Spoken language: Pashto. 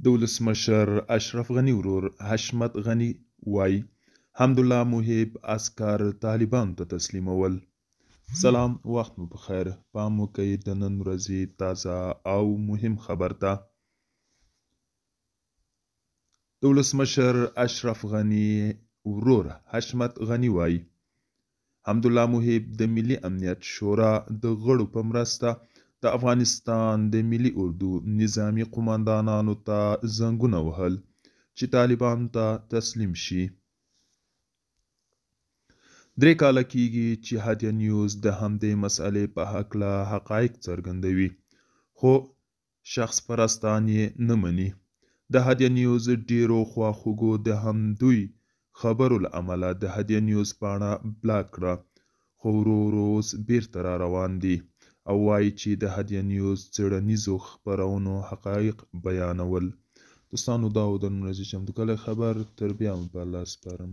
د ولسمشر اشرف غني ورور حشمت غني وایي حمدالله محب عسکر طالبانو ته تسلیمول. سلام، وخت مو بخیر. پام وکړئ د نن ورځې تازه او مهم خبر ته. د ولسمشر اشرف غني ورور حشمت غني وایي حمدالله محب د ملي امنیت شورا د غړو په مرسته د افغانستان د ملي اردو نظامی قوماندانانو ته زنګونه وهل چې طالبانو ته تسلیم شي. 3 کاله کېږي چې هدیه نیوز د همدې مسئلې په هکله حقایق څرګندوي، خو شخص پرستان یې نه مني. د هدیه نیوز ډیرو خواخوږو د همدوی خبرو له امله د هدیه نیوز پاڼه بلاک کړه، خو ورو ورو اوس بیرته را روان دي او وایي چې د هدیه نیوز څیړنیزو خپرونو حقایق بیانول. دوستانو، دا و د نن ورځې چمتو کلی خبر. تر بیا مو په الله سپارم.